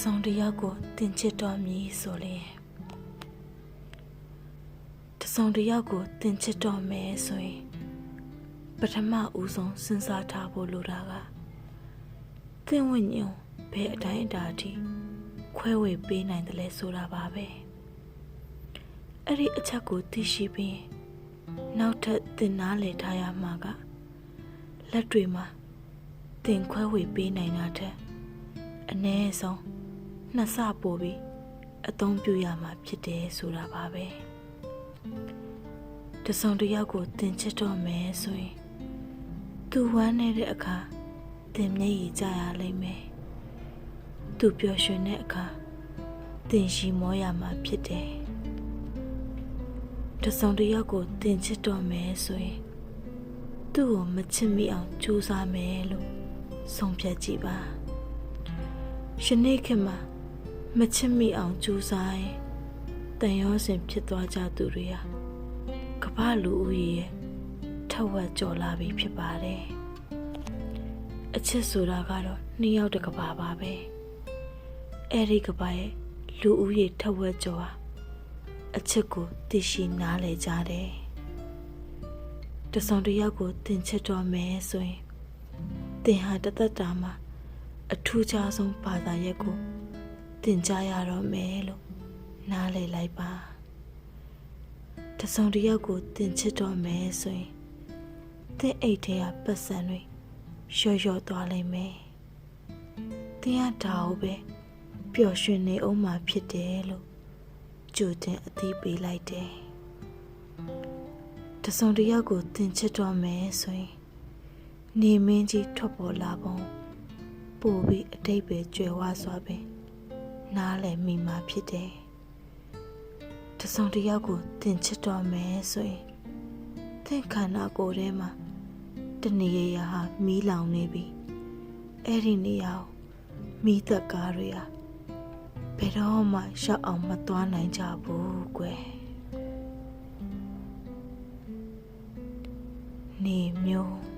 ဆောင်တယောက်ကိုတင်ချစ်တော်မည်ဆိုလျင်တဆောင်တယောက်ကိုတင်ချစ်တော်မယ်ဆိုရင်ပထမဦးဆုံးစဉ်းစားထားဖို့လိုတာကသင်ဝိညာဉ်ဘယ်အတိုင်းအတာအထိခွဲဝေပေးနိုင်တယ်လဲဆိုတာပါပဲအဲ့ဒီအချက်ကိုသိရှိပြီးနောက်ထပ်သင်နားလည်ထားရမှာကလက်တွေမှာသင်ခွဲဝေပေးနိုင်တာထက်အနည်းဆုံးနှစ်ဆပိုပြီးအသုံးပြုရမှာဖြစ်တယ်ဆိုတာပါပဲတစုံတစ်ယောက်ကိုသင်ချစ်တော့မယ်ဆိုရင်သူဝမ်းနေတဲ့အခါသင်မျက်ရည်ကျရလိမ့်မယ်သူပျော်ရွှင်တဲ့အခါသင်ရှိမောရမှာဖြစ်တယ်တစုံတစ်ယောက်ကိုသင်ချစ်တော့မယ်ဆိုရင်သူ့ကိုမချစ်မိအောင်ကြိုးစားမယ်လို့ဆုံးဖြတ်ကြည့်ပါယနေ့ခေတ်မှာမချစ်မိအောင်ကြိုးစားရင်တန်ရောစင်ဖြစ်သွားကြသူတွေဟာကမ္ဘာလူဦးရေရဲ့ထက်ဝက်ကျော်လာပြီဖြစ်ပါတယ်အချစ်ဆိုတာကတော့နှစ်ယောက်တစ်ကမ္ဘာပါပဲအဲ့ဒီကမ္ဘာရဲ့လူဦးရေထက်ဝက်ကျော်ဟာအချစ်ကိုသိရှိနားလည်ကြတယ်တဆောင်တစ်ယောက်ကိုသင်ချစ်တော်မယ်ဆိုရင်သင်ဟာတသက်တာမှာအထူးခြားဆုံးဘာသာရပ်ကိုသင်ကြားရတော့မယ်လို့နားလည်လိုက်ပါတဆောင်တစ်ယောက်ကိုသင်ချစ်တော်မယ်ဆိုရင်သင်အိတ်ထဲကပတ်စံတွေလျော့သွားလိမ့်မယ်သင်ကဒါကိုပဲပျော်ရွှင်နေအောင်မှာဖြစ်တယ်လို့ကြိုတင်အသိပေးလိုက်တယ်တဆောင်တစ်ယောက်ကိုသင်ချစ်တော်မယ်ဆိုရင်နေမင်းကြီးထွက်ပေါ်လာပုံပို့ပြီးအတိတ်ပဲကြွယ်ဝစွာပဲနားလည်မိမှာဖြစ်တယ်တဆောင်တစ်ယောက်ကိုသင်ချစ်တော်မယ်ဆိုရင်သင်ခန္ဓာကိုယ်ထဲမှာတဏှာရာဟာမီးလောင်နေပြီအဲ့ဒီနေရာကိုမီးသက်ကားတွေဟာဘယ်တော့မှရောက်အောင်မသွားနိုင်ကြဘူးကွယ်နေမျိုး